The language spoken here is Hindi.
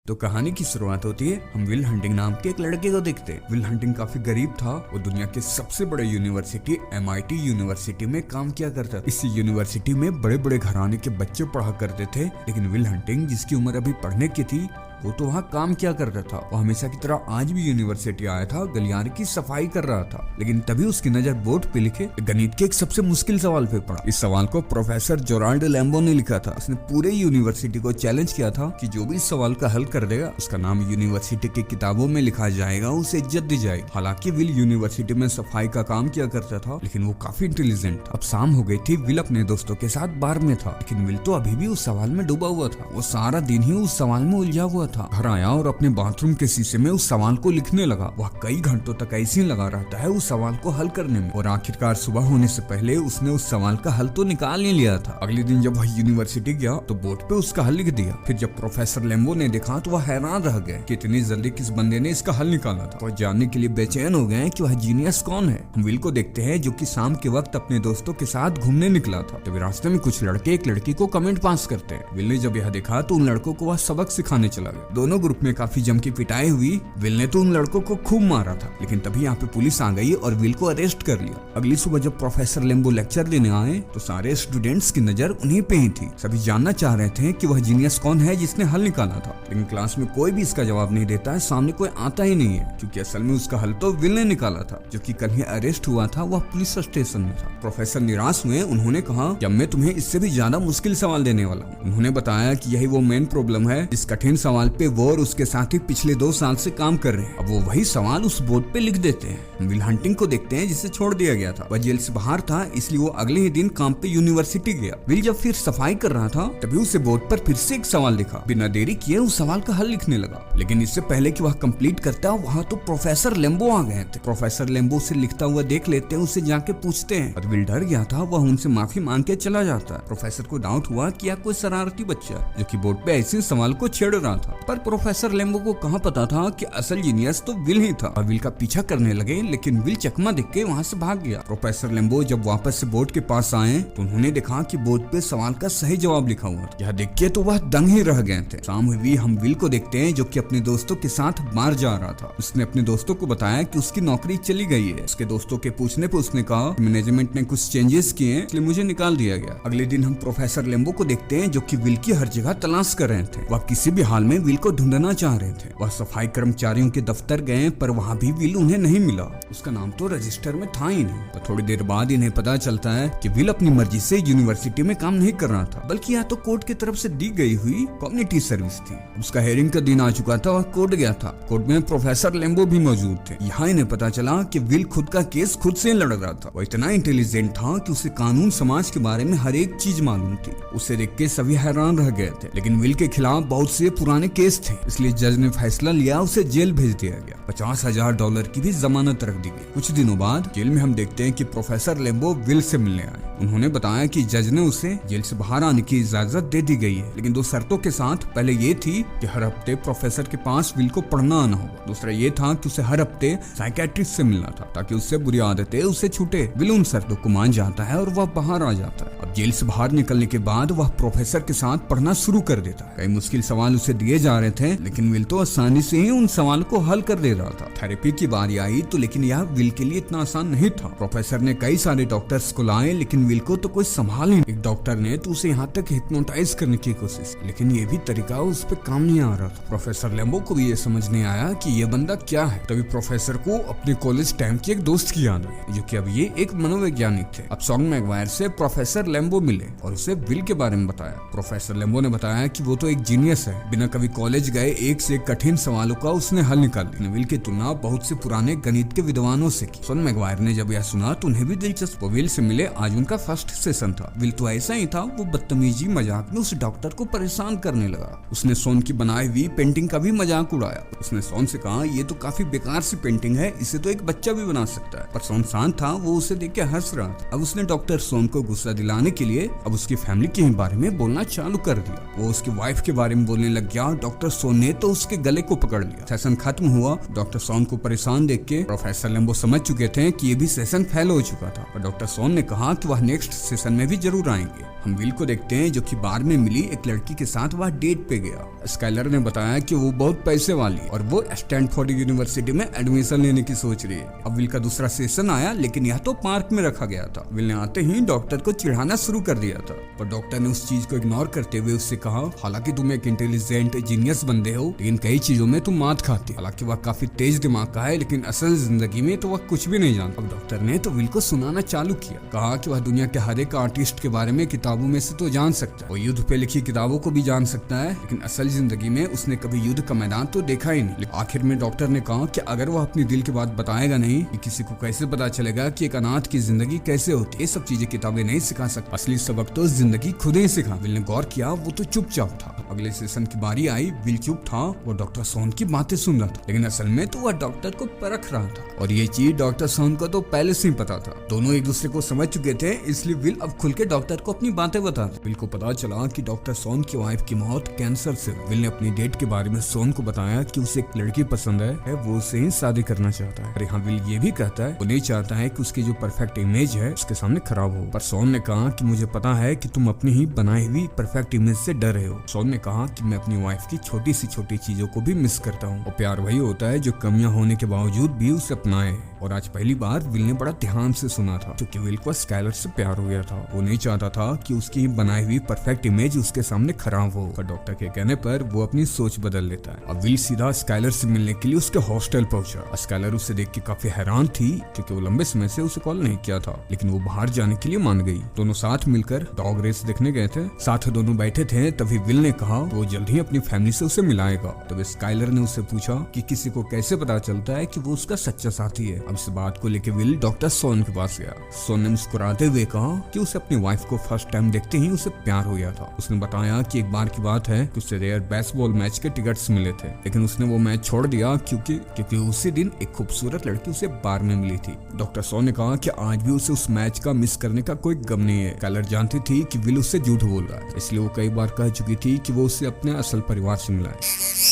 तो कहानी की शुरुआत होती है हम विल हंटिंग नाम के एक लड़के को देखते हैं। विल हंटिंग काफी गरीब था। वो दुनिया के सबसे बड़े यूनिवर्सिटी MIT यूनिवर्सिटी में काम किया करता था। इस यूनिवर्सिटी में बड़े बड़े घराने के बच्चे पढ़ा करते थे, लेकिन विल हंटिंग जिसकी उम्र अभी पढ़ने की थी वो तो वहाँ काम किया करता था। वो हमेशा की तरह आज भी यूनिवर्सिटी आया था, गलियारे की सफाई कर रहा था, लेकिन तभी उसकी नजर बोर्ड पे लिखे गणित के एक सबसे मुश्किल सवाल पे पड़ा। इस सवाल को प्रोफेसर जोराल्ड लैम्बो ने लिखा था। उसने पूरे यूनिवर्सिटी को चैलेंज किया था कि जो भी इस सवाल का हल कर देगा उसका नाम यूनिवर्सिटी की किताबों में लिखा जाएगा, उसे इज्जत दी जाएगी। हालांकि विल यूनिवर्सिटी में सफाई का काम किया करता था, लेकिन वो काफी इंटेलिजेंट था। अब शाम हो गई थी। विल अपने दोस्तों के साथ बार में था, लेकिन विल तो अभी भी उस सवाल में डूबा हुआ था। वो सारा दिन ही उस सवाल में उलझा हुआ था। घर आया और अपने बाथरूम के शीशे में उस सवाल को लिखने लगा। वह कई घंटों तक ऐसे ही लगा रहता है उस सवाल को हल करने में, और आखिरकार सुबह होने से पहले उसने उस सवाल का हल तो निकाल ही लिया था। अगले दिन जब वह यूनिवर्सिटी गया तो बोर्ड पे उसका हल लिख दिया। फिर जब प्रोफेसर लैम्बो ने देखा तो वह हैरान रह गए कि इतनी जल्दी किस बंदे ने इसका हल निकाला था। वह जानने के लिए बेचैन हो गए कि वह जीनियस कौन है। हम विल को देखते हैं जो कि शाम के वक्त अपने दोस्तों के साथ घूमने निकला था। तभी रास्ते में कुछ लड़के एक लड़की को कमेंट पास करते हैं। विल ने जब यह देखा तो उन लड़कों को वह सबक सिखाने चला गया। दोनों ग्रुप में काफी जम की पिटाई हुई। विल ने तो उन लड़कों को खूब मारा था, लेकिन तभी यहाँ पे पुलिस आ गई और विल को अरेस्ट कर लिया। अगली सुबह जब प्रोफेसर लैम्बो लेक्चर देने आए तो सारे स्टूडेंट्स की नजर उन्हीं पे ही थी। सभी जानना चाह रहे थे कि वह जीनियस कौन है जिसने हल निकाला था, लेकिन क्लास में कोई भी इसका जवाब नहीं देता है। सामने कोई आता ही नहीं है, क्योंकि असल में उसका हल तो विल ने निकाला था। जो कि कल ही अरेस्ट हुआ था, वह पुलिस स्टेशन में था। प्रोफेसर निराश हुए। उन्होंने कहा कि अब मैं तुम्हें इससे भी ज्यादा मुश्किल सवाल देने वाला हूँ। उन्होंने बताया कि यही वो मेन प्रॉब्लम है। इस कठिन सवाल पे वो और उसके साथी पिछले 2 साल से काम कर रहे हैं। अब वो वही सवाल उस बोर्ड पे लिख देते हैं। विल हंटिंग को देखते हैं जिसे छोड़ दिया गया था। वह जेल से बाहर था, इसलिए वो अगले ही दिन काम पे यूनिवर्सिटी गया। विल जब फिर सफाई कर रहा था तभी उसे बोर्ड पर फिर से एक सवाल दिखा। बिना देरी किए उस सवाल का हल लिखने लगा, लेकिन इससे पहले कि वह कंप्लीट करता वहाँ तो प्रोफेसर लैम्बो आ गए थे। प्रोफेसर लैम्बो उसे लिखता हुआ देख लेते हैं, उससे जाके पूछते हैं, और विल डर गया था। वह उनसे माफी मांग के चला जाता है। प्रोफेसर को डाउट हुआ कि यह कोई शरारती बच्चा जो कि बोर्ड पे ऐसे सवाल को छेड़ रहा था, पर प्रोफेसर लैम्बो को कहाँ पता था कि असल जीनियस तो विल ही था। विल का पीछा करने लगे, लेकिन विल चकमा देख के वहाँ से भाग गया। प्रोफेसर लैम्बो जब वापस से बोर्ड के पास आए तो उन्होंने देखा कि बोर्ड पे सवाल का सही जवाब लिखा हुआ था। यह देख के तो वह दंग ही रह गए थे। शाम हुई। हम विल को देखते हैं जो कि अपने दोस्तों के साथ बाहर जा रहा था। उसने अपने दोस्तों को बताया कि उसकी नौकरी चली गई है। उसके दोस्तों के पूछने पे उसने कहा मैनेजमेंट ने कुछ चेंजेस किए हैं, इसलिए मुझे निकाल दिया गया। अगले दिन हम प्रोफेसर लैम्बो को देखते हैं जो कि विल की हर जगह तलाश कर रहे थे। वह किसी भी हाल में विल को ढूंढना चाह रहे थे। वह सफाई कर्मचारियों के दफ्तर गए, पर वहाँ भी विल उन्हें नहीं मिला। उसका नाम तो रजिस्टर में था ही नहीं। तो थोड़ी देर बाद इन्हें पता चलता है कि विल अपनी मर्जी से यूनिवर्सिटी में काम नहीं कर रहा था, बल्कि यह तो कोर्ट की तरफ से दी गई हुई कम्युनिटी सर्विस थी। उसका हेयरिंग का दिन आ चुका था। वह कोर्ट गया था। कोर्ट में प्रोफेसर लैम्बो भी मौजूद थे। यहाँ इन्हें पता चला कि विल खुद का केस खुद से लड़ रहा था। वह इतना इंटेलिजेंट था कि उसे कानून समाज के बारे में हर एक चीज मालूम थी। उसे देख के सभी हैरान रह गए थे, लेकिन विल के खिलाफ बहुत से पुराने केस थे, इसलिए जज ने फैसला लिया, उसे जेल भेज दिया गया। $50,000 की भी जमानत रख दी गई। कुछ दिनों बाद जेल में हम देखते हैं कि प्रोफेसर लैम्बो विल से मिलने आए। उन्होंने बताया कि जज ने उसे जेल से बाहर आने की इजाजत दे दी गई है, लेकिन 2 शर्तों के साथ। पहले ये थी कि हर हफ्ते प्रोफेसर के पास विल को पढ़ना आना होगा। दूसरा ये था कि उसे हर हफ्ते साइकेट्रिस्ट से मिलना था, ताकि उससे बुरी आदतें उसे छूटे। विल उन शर्तों को मान जाता है और वह बाहर आ जाता है। अब जेल से बाहर निकलने के बाद वह प्रोफेसर के साथ पढ़ना शुरू कर देता है। कई मुश्किल सवाल उसे दिए जा रहे थे, लेकिन विल तो आसानी से ही उन सवाल को हल कर दे रहा था। थेरेपी की बारी आई तो, लेकिन यह विल के लिए इतना आसान नहीं था। प्रोफेसर ने कई सारे डॉक्टर्स को लाए, लेकिन विल को तो कोई संभाल नहीं। एक डॉक्टर ने तो उसे यहाँ तक हिप्नोटाइज करने की कोशिश, लेकिन ये भी तरीका उस पे काम नहीं आ रहा था। प्रोफेसर लैम्बो को भी ये समझ नहीं आया कि ये बंदा क्या है। तभी प्रोफेसर को अपने कॉलेज टाइम के एक दोस्त की याद आई, जो कि अब ये एक मनोवैज्ञानिक थे। अब शॉन मैगवायर से प्रोफेसर लैम्बो मिले और उसे विल के बारे में बताया। प्रोफेसर लैम्बो ने बताया कि वो तो एक जीनियस है। बिना कभी कॉलेज गए एक से एक कठिन सवालों का उसने हल निकाल दिया। विल की तुलना बहुत से पुराने गणित के विद्वानों से की। शॉन मैगवायर ने जब यह सुना तो उन्हें भी दिलचस्प। विल से मिले। आज उनका फर्स्ट सेशन था। विल तो ऐसा ही था, वो बदतमीजी मजाक में उस डॉक्टर को परेशान करने लगा। उसने शॉन की बनाई हुई पेंटिंग का भी मजाक उड़ाया। उसने शॉन से कहा ये तो काफी बेकार सी पेंटिंग है, इसे तो एक बच्चा भी बना सकता है। पर शॉन शांत था, वो उसे देख के हंस रहा था। अब उसने डॉक्टर शॉन को गुस्सा दिलाने के लिए अब उसकी फैमिली के बारे में बोलना चालू कर दिया। वो उसकी वाइफ के बारे में बोलने लग गया। डॉक्टर शॉन ने तो उसके गले को पकड़ लिया। सेशन खत्म हुआ। डॉक्टर शॉन को परेशान देख के प्रोफेसर लैम्बो समझ चुके थे कि ये भी सेशन फेल हो चुका था। और डॉक्टर शॉन ने कहा कि वह नेक्स्ट सेशन में भी जरूर आएंगे। हम विल को देखते हैं जो कि बार में मिली एक लड़की के साथ वह डेट पे गया। स्काइलर ने बताया कि वो बहुत पैसे वाली है और वो स्टैनफोर्ड यूनिवर्सिटी में एडमिशन लेने की सोच रही है। अब विल का दूसरा सेशन आया, लेकिन यह तो पार्क में रखा गया था। विल ने आते ही डॉक्टर को चिढ़ाना शुरू कर दिया था, पर डॉक्टर ने उस चीज को इग्नोर करते हुए उससे कहा, हालांकि तुम एक इंटेलिजेंट जीनियस बंदे हो, लेकिन कई चीजों में तुम मात खाते। हालांकि वह काफी तेज दिमाग का है, लेकिन असल जिंदगी में तो वह कुछ भी नहीं जानता। अब डॉक्टर ने तो विल को सुनाना चालू किया, कहा कि वह दुनिया के हर एक आर्टिस्ट के बारे में किताबों में से तो जान सकता है, वो युद्ध पे लिखी किताबों को भी जान सकता है, लेकिन असल जिंदगी में उसने कभी युद्ध का मैदान तो देखा ही नहीं। आखिर में डॉक्टर ने कहा कि अगर वह अपनी दिल की बात बताएगा नहीं, कि किसी को कैसे पता चलेगा कि एक अनाथ की जिंदगी कैसे होती है। ये सब चीजें किताबें नहीं सिखा सकती, असली सबक तो जिंदगी खुद ही सिखा। विल ने गौर किया, वो तो चुपचाप था। अगले सेशन की बारी आई, विल चुप था, वो डॉक्टर सोन की बातें सुन रहा था, लेकिन असल में तो वह डॉक्टर को परख रहा था, और ये चीज डॉक्टर सोन को तो पहले से ही पता था। दोनों एक दूसरे को समझ चुके थे, इसलिए विल अब खुल के डॉक्टर को अपनी बातें बता रहा। विल को पता चला कि डॉक्टर सोन की वाइफ की मौत कैंसर से। विल ने अपनी डेट के बारे में सोन को बताया कि उसे एक लड़की पसंद है, वो उससे ही शादी करना चाहता है। और यहाँ विल ये भी कहता है वो नहीं चाहता है कि उसकी जो परफेक्ट इमेज है उसके सामने खराब हो। पर सोन ने कहा कि मुझे पता है कि तुम अपनी ही बनाई हुई परफेक्ट इमेज से डर रहे हो। सोन ने कहा कि मैं अपनी वाइफ की छोटी सी छोटी चीजों को भी मिस करता हूँ, और प्यार वही होता है जो कमियां होने के बावजूद भी उसे अपनाए। और आज पहली बार विल ने बड़ा ध्यान से सुना था, क्योंकि विल को स्काइलर से प्यार हो गया था। वो नहीं चाहता था कि उसकी बनाई हुई परफेक्ट इमेज उसके सामने खराब हो, पर डॉक्टर के कहने पर वो अपनी सोच बदल लेता है। अब विल सीधा स्काइलर से मिलने के लिए उसके हॉस्टल पहुंचा। स्काइलर उसे देख के काफी हैरान थी, क्योंकि वो लंबे समय से उसे कॉल नहीं किया था, लेकिन वो बाहर जाने के लिए मान गई। दोनों साथ मिलकर डॉग रेस देखने गए थे। साथ दोनों बैठे थे, तभी विल ने कहा वो जल्द ही अपनी फैमिली से उसे मिलाएगा। तब स्काइलर ने उससे पूछा कि किसी को कैसे पता चलता है कि वो उसका सच्चा साथी है। अब इस बात को लेकर विल डॉक्टर सोन के पास गया। सोन ने मुस्कुराते हुए कहा कि उसे अपनी वाइफ को फर्स्ट टाइम देखते ही उसे प्यार हो गया था। उसने बताया कि एक बार की बात है कि उसे रेयर बेसबॉल मैच के टिकट्स मिले थे, लेकिन उसने वो मैच छोड़ दिया क्योंकि उसी दिन एक खूबसूरत लड़की उसे बार में मिली थी। डॉक्टर सोन ने कहा कि आज भी उसे उस मैच का मिस करने का कोई गम नहीं है। स्काइलर जानती थी कि विल उससे झूठ बोल रहा है, इसलिए वो कई बार कह चुकी थी कि वो उसे अपने असल परिवार से मिलाए।